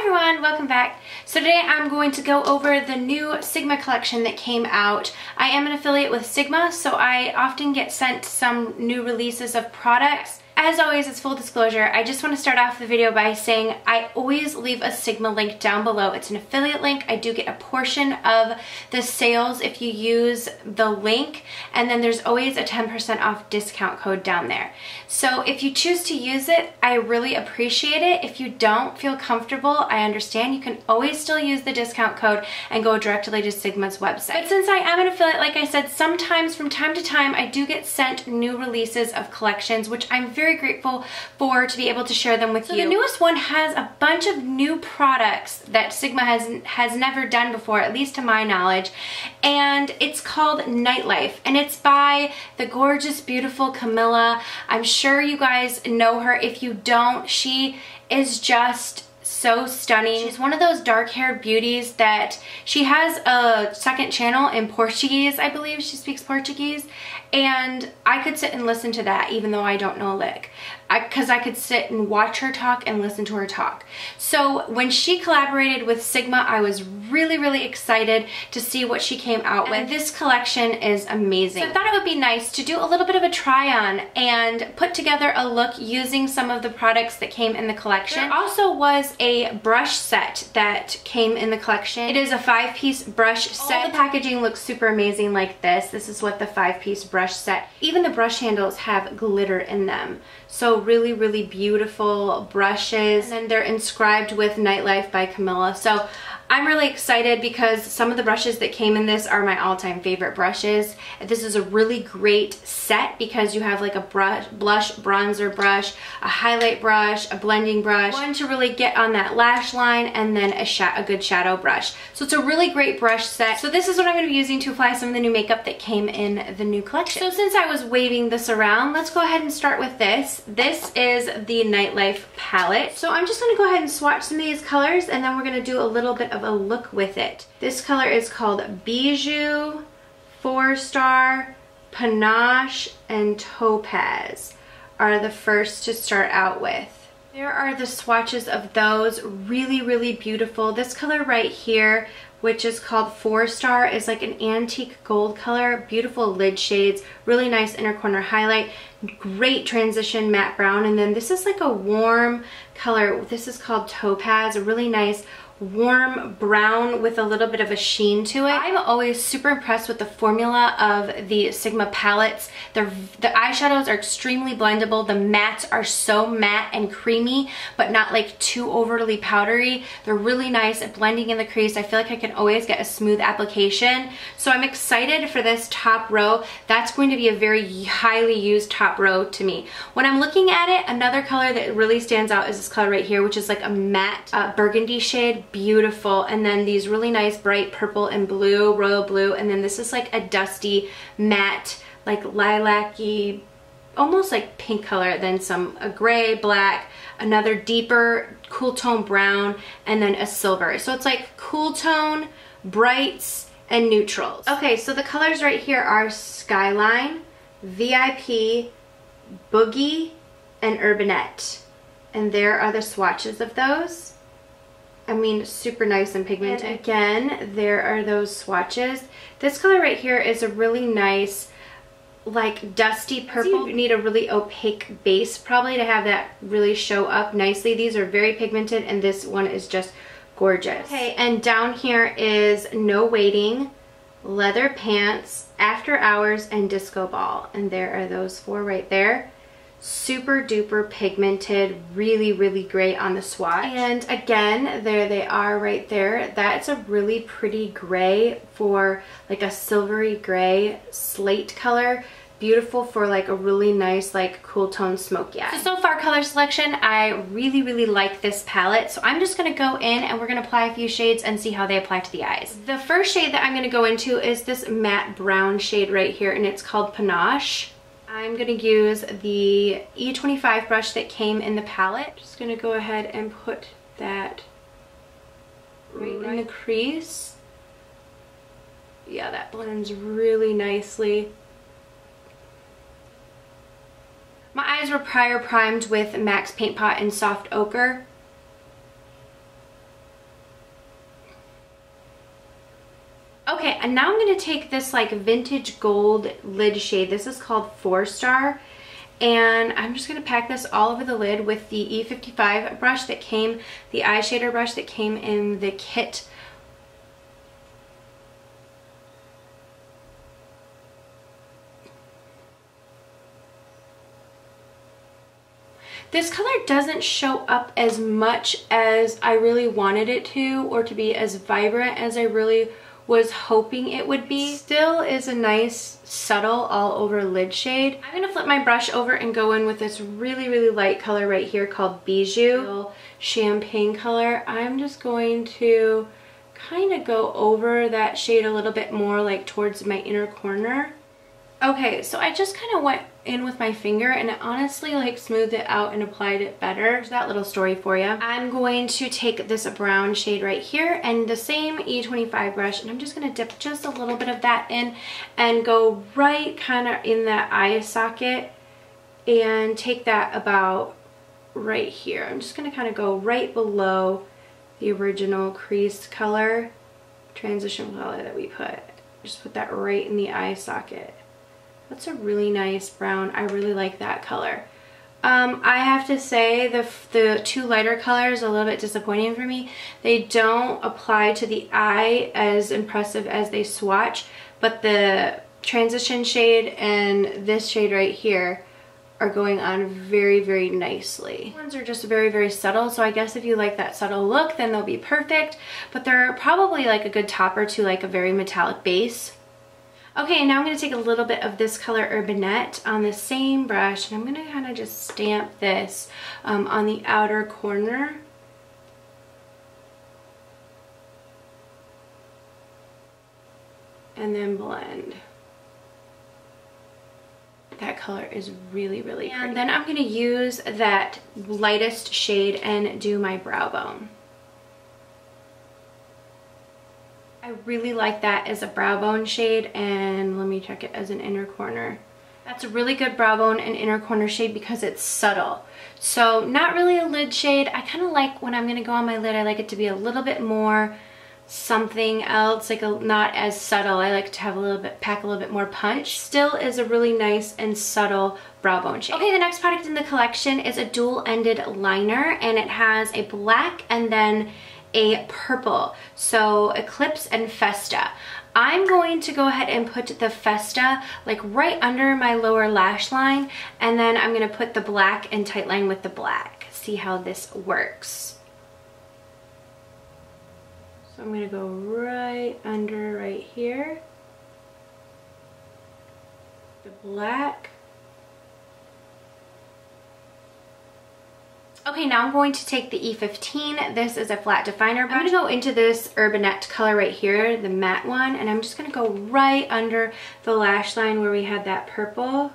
everyone, welcome back. So today I'm going to go over the new Sigma collection that came out. I am an affiliate with Sigma, so I often get sent some new releases of products. As always, it's full disclosure. I just want to start off the video by saying I always leave a Sigma link down below. It's an affiliate link. I do get a portion of the sales if you use the link, and then there's always a 10% off discount code down there. So if you choose to use it, I really appreciate it. If you don't feel comfortable, I understand. You can always still use the discount code and go directly to Sigma's website. But since I am an affiliate, like I said, sometimes from time to time I do get sent new releases of collections, which I'm very grateful for to be able to share them with you. The newest one has a bunch of new products that Sigma has never done before, at least to my knowledge, and it's called Nightlife, and it's by the gorgeous, beautiful Camila. I'm sure you guys know her. If you don't, she is just so stunning. She's one of those dark-haired beauties that she has a second channel in Portuguese, I believe. She speaks Portuguese, and I could sit and listen to that even though I don't know a lick, because I could sit and watch her talk and listen to her talk. So when she collaborated with Sigma, I was really excited to see what she came out with. This collection is amazing. So I thought it would be nice to do a little bit of a try-on and put together a look using some of the products that came in the collection. There also was a brush set that came in the collection. It is a 5-piece brush set. All the packaging looks super amazing like this. This is what the 5-piece brush set. Even the brush handles have glitter in them. So really beautiful brushes, and then they're inscribed with Nightlife by Camila. So I'm really excited because some of the brushes that came in this are my all-time favorite brushes. This is a really great set because you have like a blush bronzer brush, a highlight brush, a blending brush, one to really get on that lash line, and then a good shadow brush. So it's a really great brush set. So this is what I'm going to be using to apply some of the new makeup that came in the new collection. So since I was waving this around, let's go ahead and start with this. This is the Nightlife palette. So I'm just going to go ahead and swatch some of these colors, and then we're going to do a little bit of a look with it. This color is called Bijou, 4-Star, Panache, and Topaz are the first to start out with. There are the swatches of those. Really beautiful. This color right here, which is called 4-Star, is like an antique gold color. Beautiful lid shades, really nice inner corner highlight, great transition matte brown. And then this is like a warm color. This is called Topaz, a really nice warm brown with a little bit of a sheen to it. I'm always super impressed with the formula of the Sigma palettes. The eyeshadows are extremely blendable. The mattes are so matte and creamy, but not like too overly powdery. They're really nice at blending in the crease. I feel like I can always get a smooth application. So I'm excited for this top row. That's going to be a very highly used top row to me. When I'm looking at it, another color that really stands out is this color right here, which is like a matte burgundy shade. Beautiful. And then these really nice bright purple and blue, royal blue, and then this is like a dusty matte, like lilac-y, almost like pink color, then a gray, black, another deeper cool tone brown, and then a silver. So it's like cool tone, brights, and neutrals. Okay, so the colors right here are Skyline, VIP, Boogie, and Urbanette. And there are the swatches of those. I mean, super nice and pigmented. And again, there are those swatches. This color right here is a really nice, like dusty purple. You need a really opaque base probably to have that really show up nicely. These are very pigmented, and this one is just gorgeous. Okay, and down here is No Waiting, Leather Pants, After Hours, and Disco Ball. And there are those 4 right there. Super duper pigmented, really great on the swatch. And again, there they are right there. That's a really pretty gray for like a silvery gray slate color. Beautiful for like a really nice like cool tone smoky eye. So far color selection, I really like this palette. So I'm just gonna go in and we're gonna apply a few shades and see how they apply to the eyes. The first shade that I'm gonna go into is this matte brown shade right here, and it's called Panache. I'm going to use the E25 brush that came in the palette. Just going to go ahead and put that right in the crease. Yeah, that blends really nicely. My eyes were prior primed with MAC's Paint Pot in Soft Ochre. Okay, and now I'm going to take this like vintage gold lid shade. This is called 4 Star. And I'm just going to pack this all over the lid with the E55 brush that came, the eyeshadow brush that came in the kit. This color doesn't show up as much as I really wanted it to, or to be as vibrant as I really was hoping it would be. Still is a nice subtle all over lid shade. I'm gonna flip my brush over and go in with this really light color right here called Bijou champagne color. I'm just going to kind of go over that shade a little bit more, like towards my inner corner. Okay, so I just kind of went in with my finger and it honestly like smoothed it out and applied it better. There's that little story for you. I'm going to take this brown shade right here and the same E25 brush, and I'm just going to dip just a little bit of that in and go right kind of in that eye socket and take that about right here. I'm just going to kind of go right below the original crease color, transition color that we put. Just put that right in the eye socket. That's a really nice brown. I really like that color. I have to say the 2 lighter colors are a little bit disappointing for me. They don't apply to the eye as impressive as they swatch, but the transition shade and this shade right here are going on very nicely. These ones are just very subtle, so I guess if you like that subtle look, then they'll be perfect, but they're probably like a good topper to like a very metallic base. Okay, now I'm going to take a little bit of this color Urbanette on the same brush, and I'm going to kind of just stamp this on the outer corner. And then blend. That color is really pretty. And then I'm going to use that lightest shade and do my brow bone. I really like that as a brow bone shade, and let me check it as an inner corner. That's a really good brow bone and inner corner shade because it's subtle. So not really a lid shade. I kind of like when I'm going to go on my lid, I like it to be a little bit more something else, like not as subtle. I like to have a little bit, pack a little bit more punch. Still is a really nice and subtle brow bone shade. Okay, the next product in the collection is a dual-ended liner, and it has a black and then a purple, so Eclipse and Festa. I'm going to go ahead and put the Festa like right under my lower lash line, and then I'm going to put the black and tight line with the black. See how this works. So I'm going to go right under right here, the black. Okay, now I'm going to take the E15. This is a flat definer brush. I'm going to go into this Urbanette color right here, the matte one, and I'm just going to go right under the lash line where we had that purple.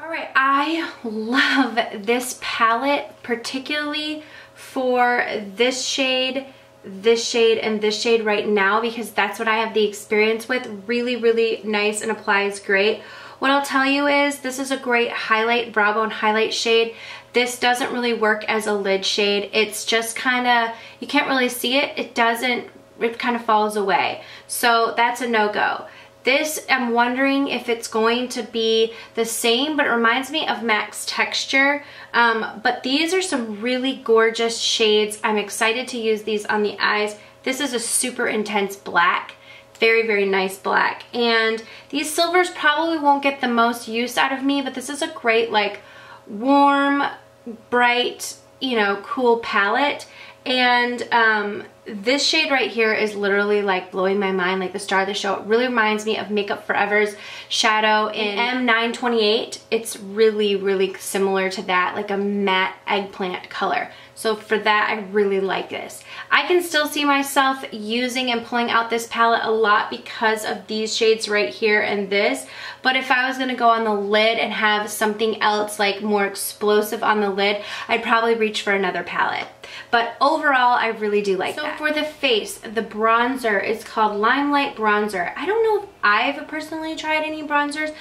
Alright, I love this palette, particularly for this shade, and this shade right now, because that's what I have the experience with. Really nice and applies great. What I'll tell you is this is a great highlight, brow bone highlight shade. This doesn't really work as a lid shade. It's just kind of, you can't really see it. It kind of falls away. So that's a no-go. This, I'm wondering if it's going to be the same, but it reminds me of Max Texture. But these are some really gorgeous shades. I'm excited to use these on the eyes. This is a super intense black. Very nice black. And these silvers probably won't get the most use out of me, but this is a great, like, warm, bright, you know, cool palette. And this shade right here is literally like blowing my mind, like the star of the show. It really reminds me of Makeup Forever's shadow in M928. It's really similar to that, like a matte eggplant color. So for that, I really like this. I can still see myself using and pulling out this palette a lot because of these shades right here and this. But if I was gonna go on the lid and have something else like more explosive on the lid, I'd probably reach for another palette. but overall I really do like that. So for the face, the bronzer is called Limelight Bronzer. I don't know if I've personally tried any bronzers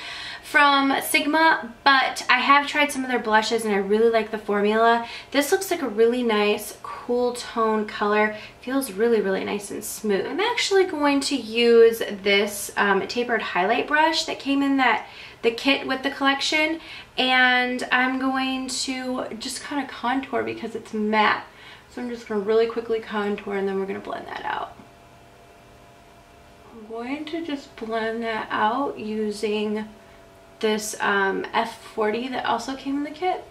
from Sigma, but I have tried some of their blushes and I really like the formula. This looks like a really nice cool tone color. Feels really, really nice and smooth. I'm actually going to use this tapered highlight brush that came in the kit with the collection, and I'm going to just kind of contour because it's matte. So I'm just going to really quickly contour and then we're going to blend that out. I'm going to just blend that out using this F40 that also came in the kit.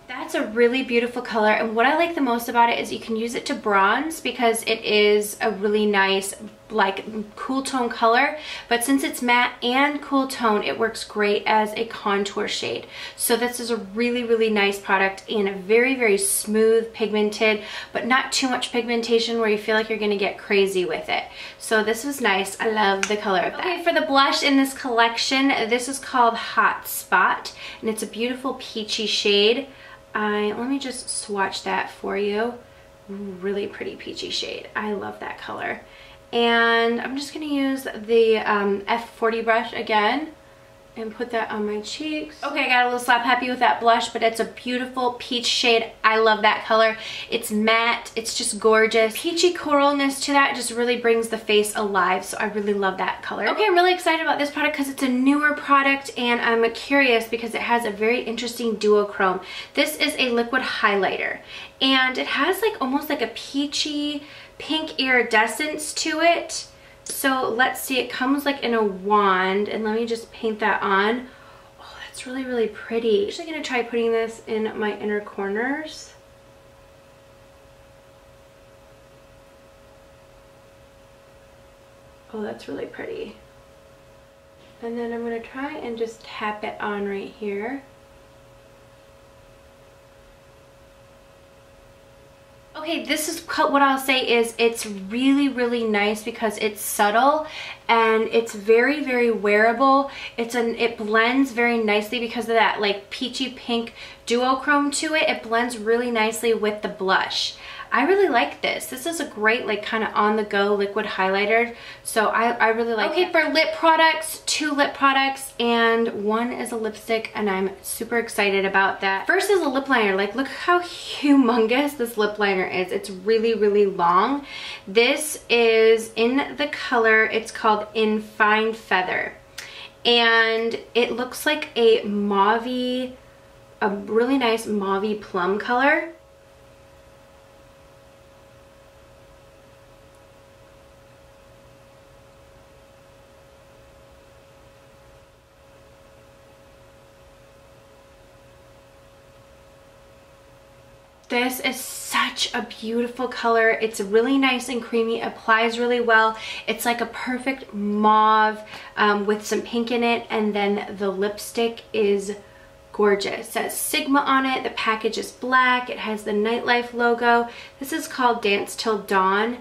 That's a really beautiful color, and what I like the most about it is you can use it to bronze because it is a really nice like cool tone color, but since it's matte and cool tone, it works great as a contour shade. So this is a really, really nice product and a very, very smooth pigmented, but not too much pigmentation where you feel like you're gonna get crazy with it. So this was nice. I love the color of that. Okay, for the blush in this collection, this is called Hot Spot, and it's a beautiful peachy shade. Let me just swatch that for you. Really pretty peachy shade. I love that color. And I'm just gonna use the F40 brush again and put that on my cheeks. Okay, I got a little slap happy with that blush, but it's a beautiful peach shade. I love that color. It's matte, it's just gorgeous. Peachy coralness to that just really brings the face alive, so I really love that color. Okay, I'm really excited about this product because it's a newer product and I'm curious because it has a very interesting duochrome. This is a liquid highlighter and it has like almost like a peachy pink iridescence to it. So let's see, it comes like in a wand, and let me just paint that on. Oh, that's really, really pretty. I'm actually gonna try putting this in my inner corners. Oh, that's really pretty. And then I'm gonna try and just tap it on right here. Okay, this is what I'll say is it's really, really nice because it's subtle and it's very, very wearable. It blends very nicely because of that like peachy pink duochrome to it. It blends really nicely with the blush. I really like this. This is a great like kind of on the go liquid highlighter. So I really like it. Okay, for lip products, 2 lip products and 1 is a lipstick, and I'm super excited about that. First is a lip liner. Like look how humongous this lip liner is. It's really, really long. This is in the color, it's called In Fine Feather. And it looks like a mauvey, a really nice mauvey plum color. This is such a beautiful color. It's really nice and creamy, applies really well. It's like a perfect mauve with some pink in it, and then the lipstick is gorgeous. It says Sigma on it. The package is black. It has the Nightlife logo. This is called Dance Till Dawn.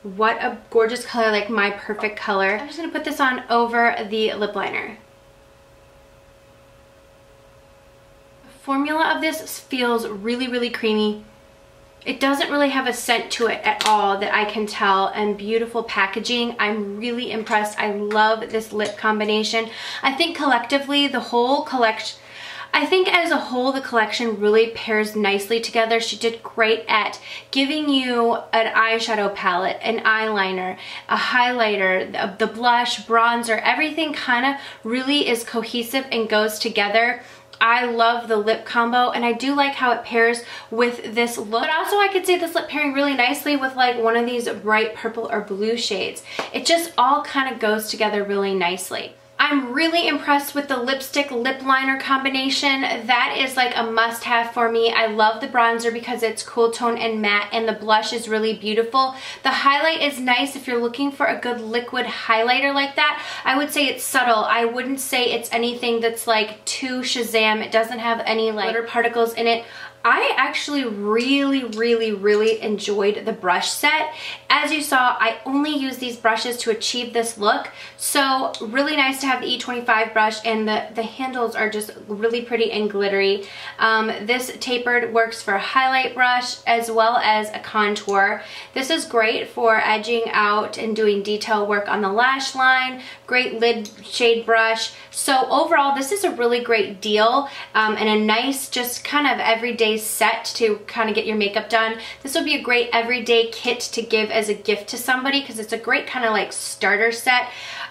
What a gorgeous color, like my perfect color. I'm just gonna put this on over the lip liner. Formula of this feels really, really creamy. It doesn't really have a scent to it at all that I can tell, and beautiful packaging. I'm really impressed. I love this lip combination. I think collectively the whole collection, I think as a whole the collection really pairs nicely together. She did great at giving you an eyeshadow palette, an eyeliner, a highlighter, the blush, bronzer, everything kind of really is cohesive and goes together. I love the lip combo, and I do like how it pairs with this look. But also I could see this lip pairing really nicely with like one of these bright purple or blue shades. It just all kind of goes together really nicely. I'm really impressed with the lipstick lip liner combination. That is like a must-have for me. I love the bronzer because it's cool tone and matte, and the blush is really beautiful. The highlight is nice if you're looking for a good liquid highlighter like that. I would say it's subtle. I wouldn't say it's anything that's like too Shazam. It doesn't have any like glitter particles in it. I actually really enjoyed the brush set. As you saw, I only use these brushes to achieve this look. So really nice to have the E25 brush, and the handles are just really pretty and glittery. This tapered works for a highlight brush as well as a contour. This is great for edging out and doing detail work on the lash line. Great lid shade brush. So overall, this is a really great deal and a nice just kind of everyday set to kind of get your makeup done. This would be a great everyday kit to give as a gift to somebody because it's a great kind of like starter set.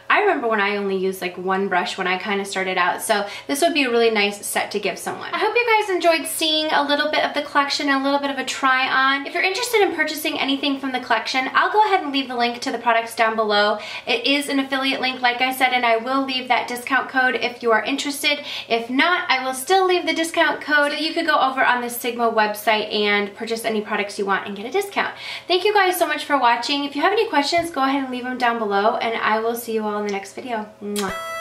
I remember when I only used like one brush when I kind of started out, so this would be a really nice set to give someone. I hope you guys enjoyed seeing a little bit of the collection and a little bit of a try on. If you're interested in purchasing anything from the collection, I'll go ahead and leave the link to the products down below. It is an affiliate link, like I said, and I will leave that discount code if you are interested. If not, I will still leave the discount code so you could go over on the Sigma website and purchase any products you want and get a discount. Thank you guys so much for watching. If you have any questions, go ahead and leave them down below, and I will see you all in the next video. Mwah.